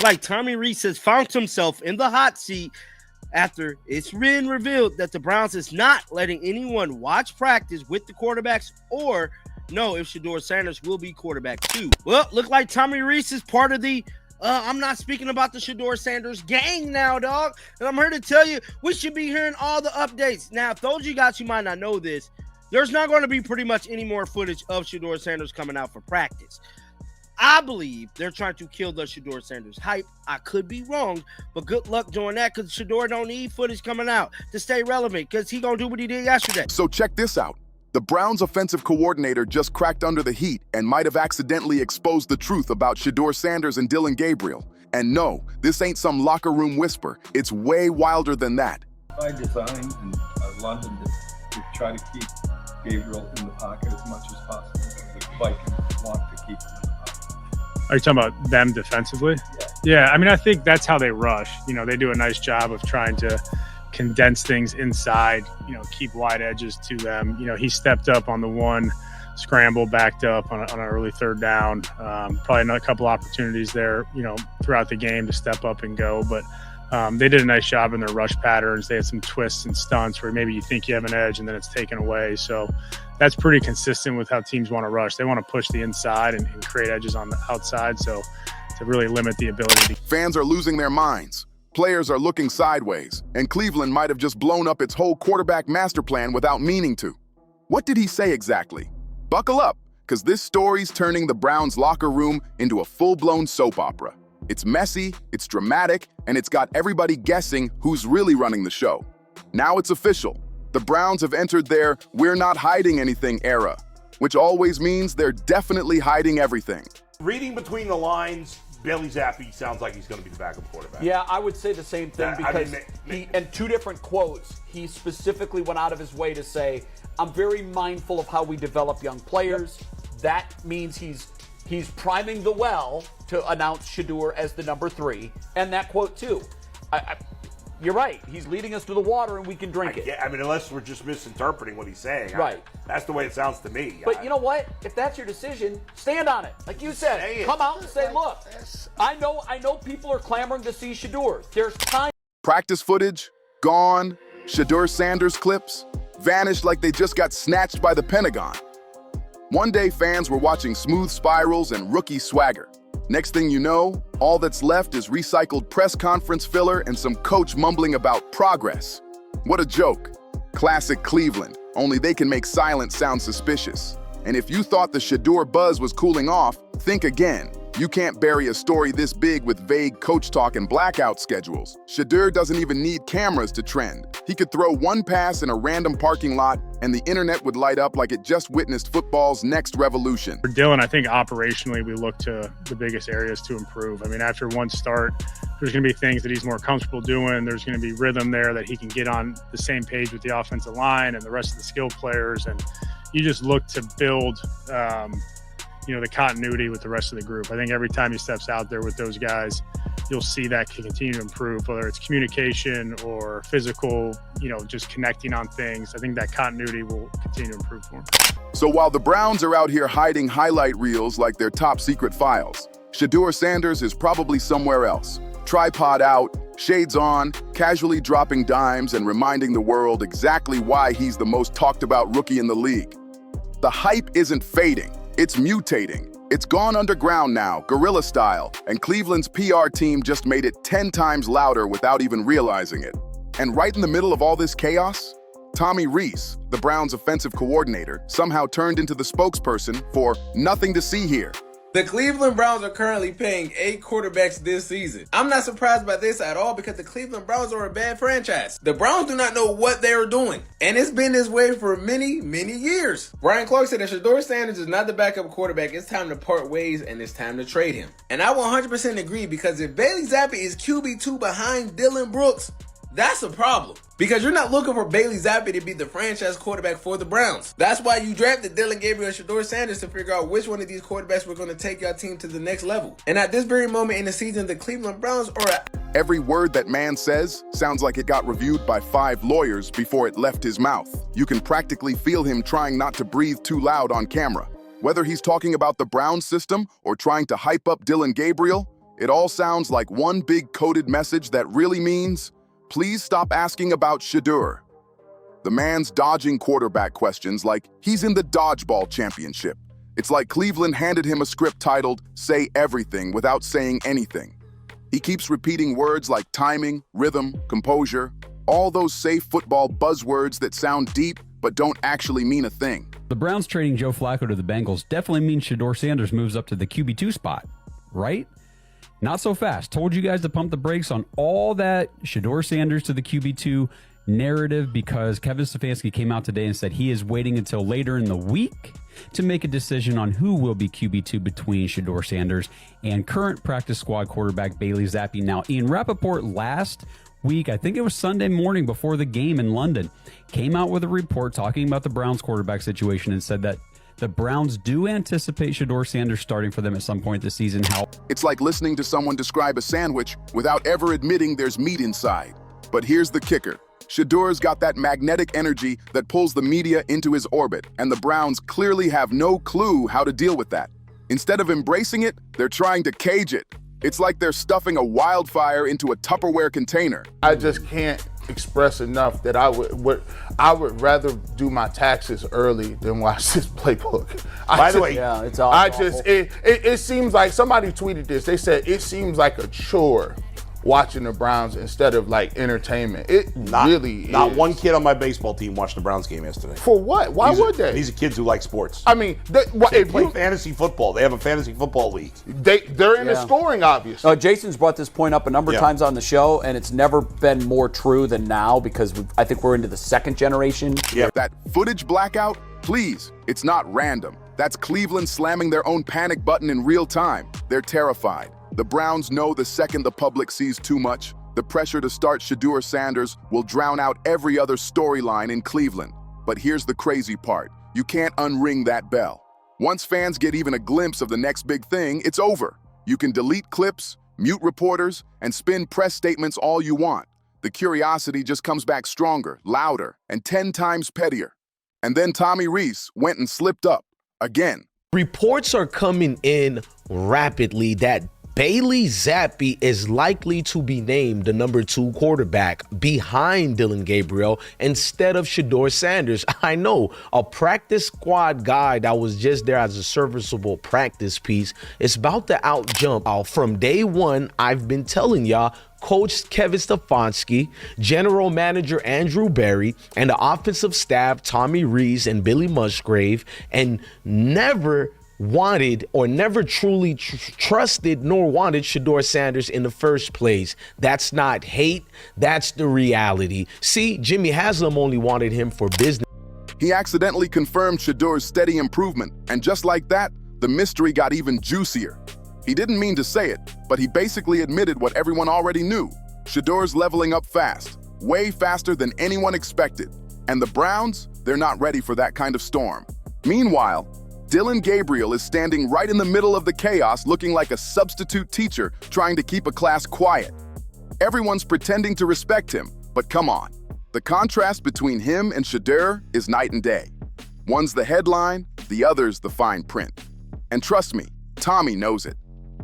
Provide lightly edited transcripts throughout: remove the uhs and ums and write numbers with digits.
like Tommy Reese has found himself in the hot seat after it's been revealed that the Browns is not letting anyone watch practice with the quarterbacks or know if Shedeur Sanders will be quarterback too. Well, look like Tommy Reese is part of the I'm not speaking about the Shedeur Sanders gang now, dog. And I'm here to tell you, we should be hearing all the updates. Now, if those of you guys who might not know this, there's not going to be pretty much any more footage of Shedeur Sanders coming out for practice. I believe they're trying to kill the Shedeur Sanders hype. I could be wrong, but good luck doing that because Shedeur don't need footage coming out to stay relevant because he going to do what he did yesterday. So check this out. The Browns' offensive coordinator just cracked under the heat and might have accidentally exposed the truth about Shedeur Sanders and Dillon Gabriel. And no, this ain't some locker room whisper. It's way wilder than that. By design, and I want them to try to keep Gabriel in the pocket as much as possible. The Vikings want to keep him in the pocket. Are you talking about them defensively? Yeah, I mean, I think that's how they rush. You know, they do a nice job of trying to condense things inside, you know, keep wide edges to them. You know, he stepped up on the one scramble, backed up on an early third down. Probably another couple opportunities there, you know, throughout the game to step up and go. But they did a nice job in their rush patterns. They had some twists and stunts where maybe you think you have an edge and then it's taken away. So that's pretty consistent with how teams want to rush. They want to push the inside and create edges on the outside. So to really limit the ability. Fans are losing their minds. Players are looking sideways, and Cleveland might have just blown up its whole quarterback master plan without meaning to. What did he say exactly? Buckle up, because this story's turning the Browns' locker room into a full-blown soap opera. It's messy, it's dramatic, and it's got everybody guessing who's really running the show. Now it's official. The Browns have entered their "we're not hiding anything" era, which always means they're definitely hiding everything. Reading between the lines, Bailey Zappe sounds like he's going to be the backup quarterback. Yeah, I would say the same thing because he, in two different quotes, he specifically went out of his way to say, I'm very mindful of how we develop young players. Yep. That means he's priming the well to announce Shedeur as the number 3. And that quote, too. You're right. He's leading us to the water and we can drink it. I mean, unless we're just misinterpreting what he's saying. Right. That's the way it sounds to me. But you know what? If that's your decision, stand on it. Like you said, come out and say, look, I know people are clamoring to see Shedeur. There's time. Practice footage, gone. Shedeur Sanders clips, vanished like they just got snatched by the Pentagon. One day, fans were watching smooth spirals and rookie swagger. Next thing you know, all that's left is recycled press conference filler and some coach mumbling about progress. What a joke. Classic Cleveland, only they can make silence sound suspicious. And if you thought the Shedeur buzz was cooling off, think again. You can't bury a story this big with vague coach talk and blackout schedules. Shedeur doesn't even need cameras to trend. He could throw one pass in a random parking lot and the internet would light up like it just witnessed football's next revolution. For Dillon, I think operationally we look to the biggest areas to improve. I mean, after one start, there's going to be things that he's more comfortable doing. There's going to be rhythm there that he can get on the same page with the offensive line and the rest of the skill players. And you just look to build the continuity with the rest of the group. I think every time he steps out there with those guys, you'll see that continue to improve, whether it's communication or physical, just connecting on things. I think that continuity will continue to improve for him. So while the Browns are out here hiding highlight reels like their top secret files, Shedeur Sanders is probably somewhere else. Tripod out, shades on, casually dropping dimes and reminding the world exactly why he's the most talked about rookie in the league. The hype isn't fading. It's mutating. It's gone underground now, guerrilla style, and Cleveland's PR team just made it 10 times louder without even realizing it. And right in the middle of all this chaos, Tommy Reese, the Browns' offensive coordinator, somehow turned into the spokesperson for nothing to see here. The Cleveland Browns are currently paying 8 quarterbacks this season. I'm not surprised by this at all because the Cleveland Browns are a bad franchise. The Browns do not know what they are doing, and it's been this way for many, many years. Brian Clark said that Shedeur Sanders is not the backup quarterback. It's time to part ways and it's time to trade him. And I 100% agree because if Bailey Zappe is QB2 behind Dillon Brooks, that's a problem. Because you're not looking for Bailey Zappe to be the franchise quarterback for the Browns. That's why you drafted Dillon Gabriel and Shedeur Sanders to figure out which one of these quarterbacks were going to take your team to the next level. And at this very moment in the season, the Cleveland Browns are Every word that man says sounds like it got reviewed by 5 lawyers before it left his mouth. You can practically feel him trying not to breathe too loud on camera. Whether he's talking about the Browns system or trying to hype up Dillon Gabriel, It all sounds like one big coded message that really means, please stop asking about Shedeur. The man's dodging quarterback questions like he's in the dodgeball championship. It's like Cleveland handed him a script titled, Say Everything without saying anything. He keeps repeating words like timing, rhythm, composure, all those safe football buzzwords that sound deep but don't actually mean a thing. The Browns trading Joe Flacco to the Bengals definitely means Shedeur Sanders moves up to the QB2 spot, right? Not so fast. Told you guys to pump the brakes on all that Shedeur Sanders to the QB2 narrative because Kevin Stefanski came out today and said he is waiting until later in the week to make a decision on who will be QB2 between Shedeur Sanders and current practice squad quarterback Bailey Zappe. Now, Ian Rappaport last week, I think it was Sunday morning before the game in London, came out with a report talking about the Browns quarterback situation and said that the Browns do anticipate Shedeur Sanders starting for them at some point this season. It's like listening to someone describe a sandwich without ever admitting there's meat inside. But here's the kicker. Shedeur's got that magnetic energy that pulls the media into his orbit, and the Browns clearly have no clue how to deal with that. Instead of embracing it, they're trying to cage it. It's like they're stuffing a wildfire into a Tupperware container. I just can't express enough that I would rather do my taxes early than watch this playbook. By the way, yeah, it's awful. It seems like somebody tweeted this. They said it seems like a chore watching the Browns instead of like entertainment. Not is. one kid on my baseball team watched the Browns game yesterday. For what? Why would they? These are kids who like sports. I mean, They play fantasy football. They have a fantasy football league. They're in the scoring, obviously. Jason's brought this point up a number of times on the show, and it's never been more true than now because I think we're into the second generation. Yeah. That footage blackout, please, it's not random. That's Cleveland slamming their own panic button in real time. They're terrified. The Browns know the second the public sees too much, the pressure to start Shedeur Sanders will drown out every other storyline in Cleveland. But here's the crazy part. You can't unring that bell. Once fans get even a glimpse of the next big thing, it's over. You can delete clips, mute reporters, and spin press statements all you want. The curiosity just comes back stronger, louder, and 10 times pettier. And then Tommy Reese went and slipped up again. Reports are coming in rapidly that Bailey Zappe is likely to be named the number 2 quarterback behind Dillon Gabriel instead of Shedeur Sanders. I know, a practice squad guy that was just there as a serviceable practice piece is about to out-jump. From day one, I've been telling y'all, Coach Kevin Stefanski, General Manager Andrew Berry, and the offensive staff Tommy Reese and Billy Musgrave, and never wanted or never truly trusted nor wanted Shedeur Sanders in the first place. That's not hate, that's the reality. See, Jimmy Haslam only wanted him for business. He accidentally confirmed Shedeur's steady improvement, and just like that, the mystery got even juicier. He didn't mean to say it, but he basically admitted what everyone already knew. Shedeur's leveling up fast, way faster than anyone expected. And the Browns, they're not ready for that kind of storm. Meanwhile, Dillon Gabriel is standing right in the middle of the chaos looking like a substitute teacher trying to keep a class quiet. Everyone's pretending to respect him, but come on. The contrast between him and Shedeur is night and day. One's the headline, the other's the fine print. And trust me, Tommy knows it.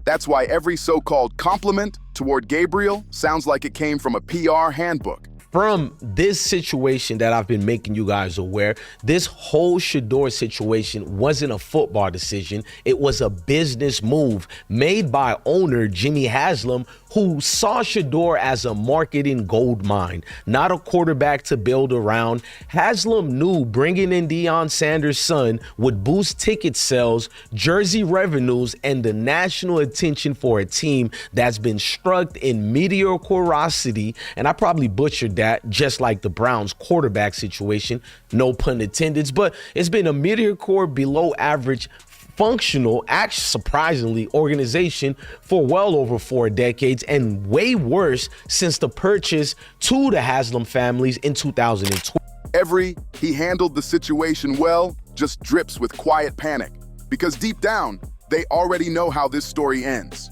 That's why every so-called compliment toward Gabriel sounds like it came from a PR handbook. From this situation that I've been making you guys aware, this whole Shedeur situation wasn't a football decision. It was a business move made by owner Jimmy Haslam, who saw Shedeur as a marketing gold mine, not a quarterback to build around. Haslam knew bringing in Deion Sanders' son would boost ticket sales, jersey revenues, and the national attention for a team that's been struck in mediocrity. And I probably butchered that, just like the Browns quarterback situation, no pun intended, but it's been a mediocre, below average, functional, actually surprisingly, organization for well over 4 decades, and way worse since the purchase to the Haslam families in 2012. He handled the situation well, just drips with quiet panic. Because deep down, they already know how this story ends.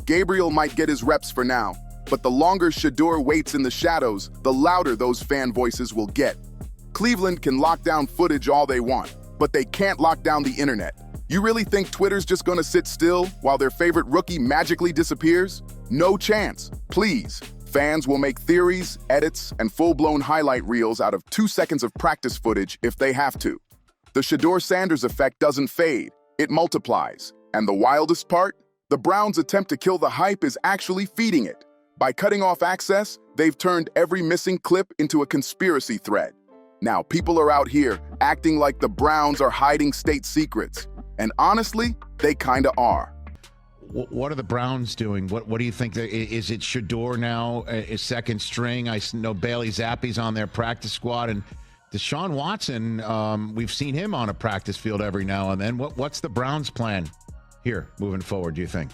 Gabriel might get his reps for now, but the longer Shedeur waits in the shadows, the louder those fan voices will get. Cleveland can lock down footage all they want, but they can't lock down the internet. You really think Twitter's just gonna sit still while their favorite rookie magically disappears? No chance. Please. Fans will make theories, edits, and full-blown highlight reels out of 2 seconds of practice footage if they have to. The Shedeur Sanders effect doesn't fade, it multiplies. And the wildest part? The Browns' attempt to kill the hype is actually feeding it. By cutting off access, they've turned every missing clip into a conspiracy thread. Now, people are out here acting like the Browns are hiding state secrets. And honestly, they kinda are. What are the Browns doing? What do you think? Is it Shedeur now, is second string? I know Bailey Zappe's on their practice squad. And Deshaun Watson, we've seen him on a practice field every now and then. What's the Browns' plan here moving forward, do you think?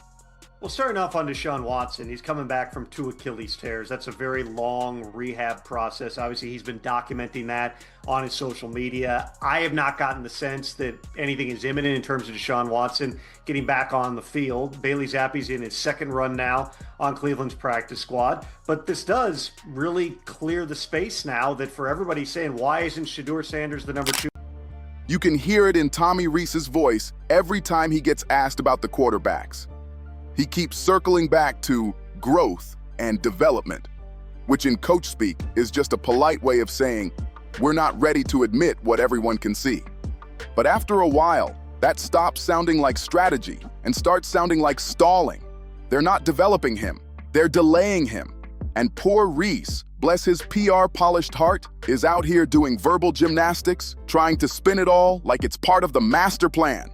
Well, starting off on Deshaun Watson, he's coming back from 2 Achilles tears. That's a very long rehab process. Obviously, he's been documenting that on his social media. I have not gotten the sense that anything is imminent in terms of Deshaun Watson getting back on the field. Bailey Zappe's in his second run now on Cleveland's practice squad. But this does really clear the space now that for everybody saying, why isn't Shedeur Sanders the number 2? You can hear it in Tommy Reese's voice every time he gets asked about the quarterbacks. He keeps circling back to growth and development, which in coach speak is just a polite way of saying, we're not ready to admit what everyone can see. But after a while, that stops sounding like strategy and starts sounding like stalling. They're not developing him, they're delaying him. And poor Reese, bless his PR-polished heart, is out here doing verbal gymnastics, trying to spin it all like it's part of the master plan.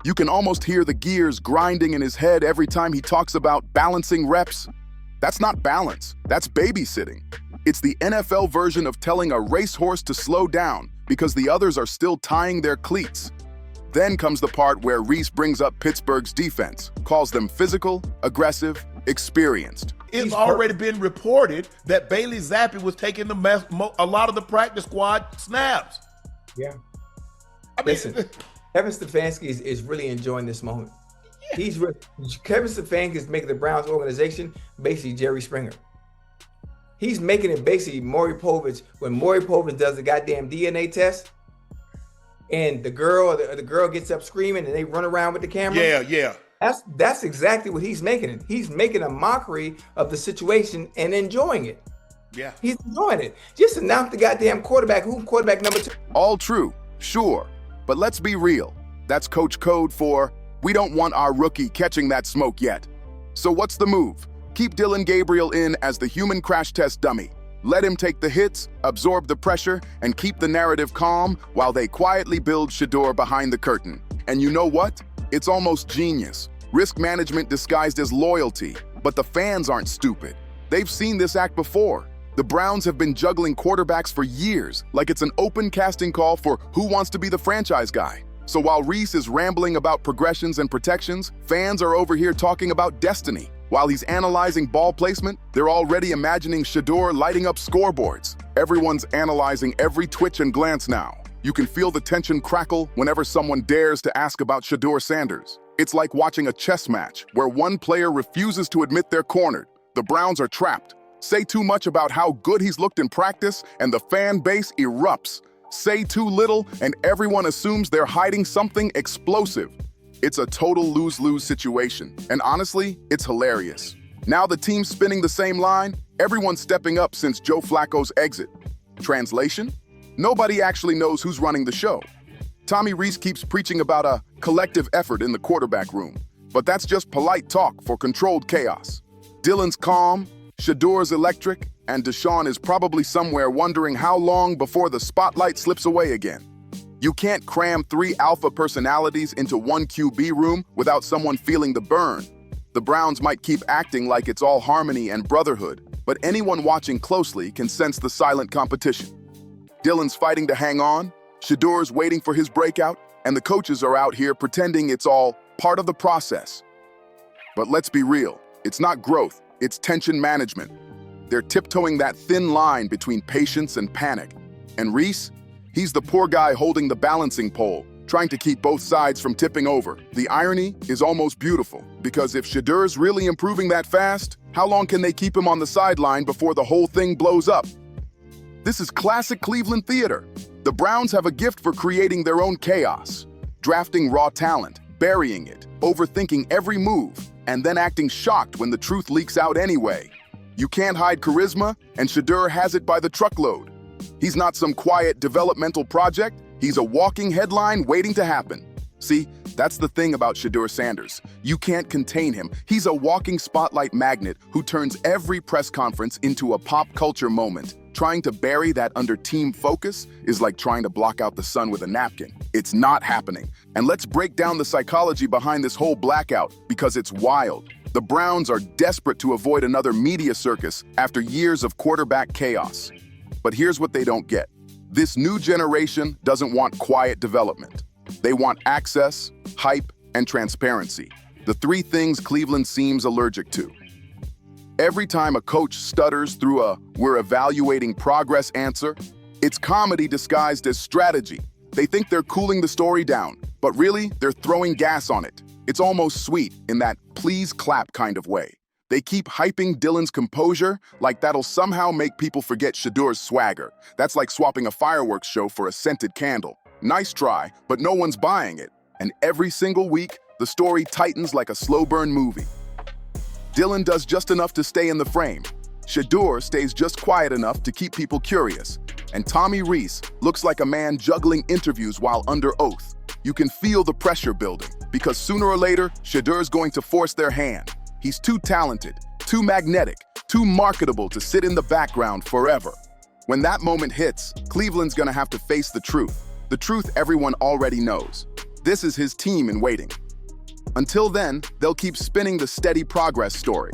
You can almost hear the gears grinding in his head every time he talks about balancing reps. That's not balance, that's babysitting. It's the NFL version of telling a racehorse to slow down because the others are still tying their cleats. Then comes the part where Reese brings up Pittsburgh's defense, calls them physical, aggressive, experienced. It's already been reported that Bailey Zappe was taking a lot of the practice squad snaps. Yeah. I mean, Listen, Kevin Stefanski is really enjoying this moment. Yeah. Kevin Stefanski is making the Browns organization basically Jerry Springer. He's making it basically Maury Povich when Maury Povich does the goddamn DNA test, and the girl gets up screaming and they run around with the camera. Yeah. That's exactly what he's making it. He's making a mockery of the situation and enjoying it. Yeah. He's enjoying it. Just announce the goddamn quarterback. Who's quarterback number 2? All true, sure. But let's be real. That's coach code for, we don't want our rookie catching that smoke yet. So what's the move? Keep Dillon Gabriel in as the human crash test dummy. Let him take the hits, absorb the pressure, and keep the narrative calm while they quietly build Shedeur behind the curtain. And you know what? It's almost genius. Risk management disguised as loyalty, but the fans aren't stupid. They've seen this act before. The Browns have been juggling quarterbacks for years, like it's an open casting call for who wants to be the franchise guy. So while Reese is rambling about progressions and protections, fans are over here talking about destiny. While he's analyzing ball placement, they're already imagining Shedeur lighting up scoreboards. Everyone's analyzing every twitch and glance now. You can feel the tension crackle whenever someone dares to ask about Shedeur Sanders. It's like watching a chess match where one player refuses to admit they're cornered. The Browns are trapped. Say too much about how good he's looked in practice, and the fan base erupts. Say too little, and everyone assumes they're hiding something explosive. It's a total lose-lose situation, and honestly, it's hilarious. Now the team's spinning the same line, everyone's stepping up since Joe Flacco's exit. Translation? Nobody actually knows who's running the show. Tommy Reese keeps preaching about a collective effort in the quarterback room, but that's just polite talk for controlled chaos. Dillon's calm, Shedeur's electric, and Deshaun is probably somewhere wondering how long before the spotlight slips away again. You can't cram 3 alpha personalities into one QB room without someone feeling the burn. The Browns might keep acting like it's all harmony and brotherhood, but anyone watching closely can sense the silent competition. Dillon's fighting to hang on, Shedeur's waiting for his breakout, and the coaches are out here pretending it's all part of the process. But let's be real, it's not growth, it's tension management. They're tiptoeing that thin line between patience and panic. And Reese, he's the poor guy holding the balancing pole, trying to keep both sides from tipping over. The irony is almost beautiful, because if Shedeur's really improving that fast, how long can they keep him on the sideline before the whole thing blows up? This is classic Cleveland theater. The Browns have a gift for creating their own chaos, drafting raw talent, burying it, overthinking every move, and then acting shocked when the truth leaks out anyway. You can't hide charisma, and Shedeur has it by the truckload. He's not some quiet developmental project, he's a walking headline waiting to happen. See, that's the thing about Shedeur Sanders. You can't contain him. He's a walking spotlight magnet who turns every press conference into a pop culture moment. Trying to bury that under team focus is like trying to block out the sun with a napkin. It's not happening. And let's break down the psychology behind this whole blackout, because it's wild. The Browns are desperate to avoid another media circus after years of quarterback chaos. But here's what they don't get. This new generation doesn't want quiet development. They want access, hype, and transparency. The three things Cleveland seems allergic to. Every time a coach stutters through a "we're evaluating progress" answer, it's comedy disguised as strategy. They think they're cooling the story down, but really, they're throwing gas on it. It's almost sweet in that please clap kind of way. They keep hyping Dillon's composure like that'll somehow make people forget Shedeur's swagger. That's like swapping a fireworks show for a scented candle. Nice try, but no one's buying it. And every single week, the story tightens like a slow burn movie. Dillon does just enough to stay in the frame. Shedeur stays just quiet enough to keep people curious. And Tommy Reese looks like a man juggling interviews while under oath. You can feel the pressure building, because sooner or later, Shedeur's going to force their hand. He's too talented, too magnetic, too marketable to sit in the background forever. When that moment hits, Cleveland's gonna have to face the truth everyone already knows. This is his team in waiting. Until then, they'll keep spinning the steady progress story.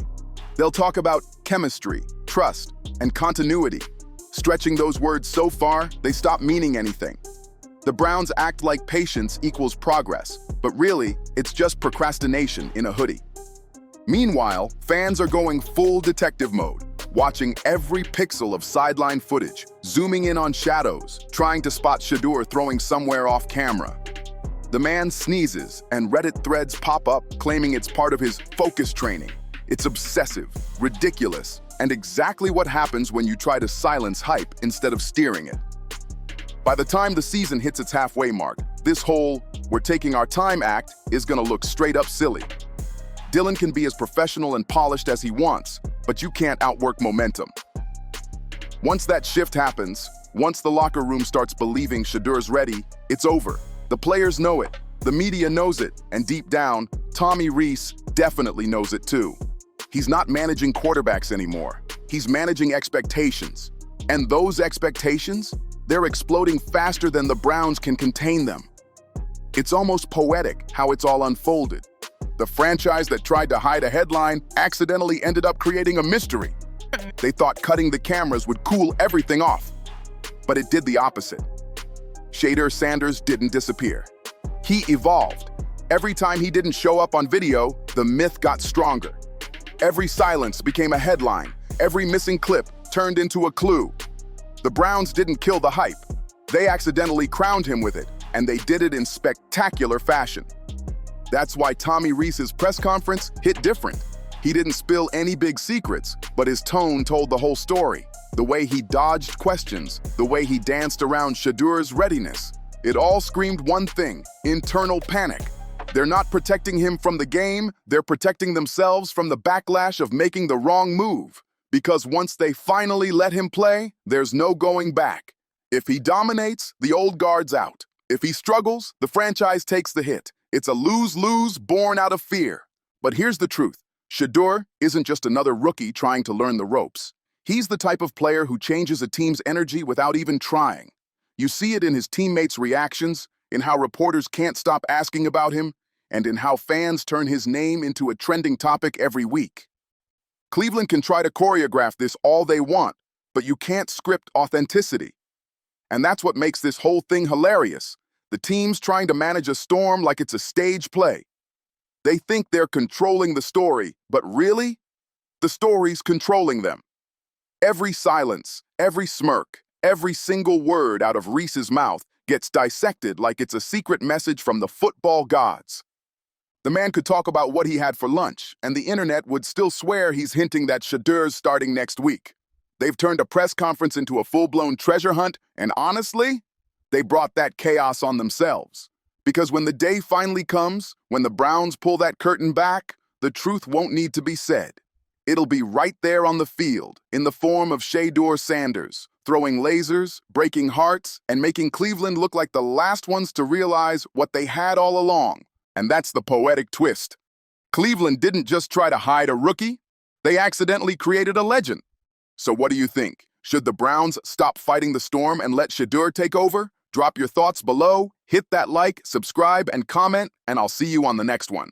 They'll talk about chemistry, trust, and continuity, stretching those words so far they stop meaning anything. The Browns act like patience equals progress, but really, it's just procrastination in a hoodie. Meanwhile, fans are going full detective mode, watching every pixel of sideline footage, zooming in on shadows, trying to spot Shedeur throwing somewhere off camera. The man sneezes, and Reddit threads pop up claiming it's part of his focus training. It's obsessive, ridiculous, and exactly what happens when you try to silence hype instead of steering it. By the time the season hits its halfway mark, this whole "we're taking our time" act is gonna look straight up silly. Dillon can be as professional and polished as he wants, but you can't outwork momentum. Once that shift happens, once the locker room starts believing Shedeur's ready, it's over. The players know it, the media knows it, and deep down, Tommy Reese definitely knows it too. He's not managing quarterbacks anymore. He's managing expectations. And those expectations, they're exploding faster than the Browns can contain them. It's almost poetic how it's all unfolded. The franchise that tried to hide a headline accidentally ended up creating a mystery. They thought cutting the cameras would cool everything off, but it did the opposite. Shedeur Sanders didn't disappear. He evolved. Every time he didn't show up on video, the myth got stronger. Every silence became a headline. Every missing clip turned into a clue. The Browns didn't kill the hype. They accidentally crowned him with it, and they did it in spectacular fashion. That's why Tommy Reese's press conference hit different. He didn't spill any big secrets, but his tone told the whole story. The way he dodged questions, the way he danced around Shedeur's readiness. It all screamed one thing: internal panic. They're not protecting him from the game, they're protecting themselves from the backlash of making the wrong move. Because once they finally let him play, there's no going back. If he dominates, the old guard's out. If he struggles, the franchise takes the hit. It's a lose-lose born out of fear. But here's the truth. Shedeur isn't just another rookie trying to learn the ropes. He's the type of player who changes a team's energy without even trying. You see it in his teammates' reactions, in how reporters can't stop asking about him, and in how fans turn his name into a trending topic every week. Cleveland can try to choreograph this all they want, but you can't script authenticity. And that's what makes this whole thing hilarious. The team's trying to manage a storm like it's a stage play. They think they're controlling the story, but really, the story's controlling them. Every silence, every smirk, every single word out of Reese's mouth gets dissected like it's a secret message from the football gods. The man could talk about what he had for lunch, and the internet would still swear he's hinting that Shedeur's starting next week. They've turned a press conference into a full-blown treasure hunt, and honestly, they brought that chaos on themselves. Because when the day finally comes, when the Browns pull that curtain back, the truth won't need to be said. It'll be right there on the field, in the form of Shedeur Sanders, throwing lasers, breaking hearts, and making Cleveland look like the last ones to realize what they had all along. And that's the poetic twist. Cleveland didn't just try to hide a rookie, they accidentally created a legend. So what do you think? Should the Browns stop fighting the storm and let Shedeur take over? Drop your thoughts below, hit that like, subscribe, and comment, and I'll see you on the next one.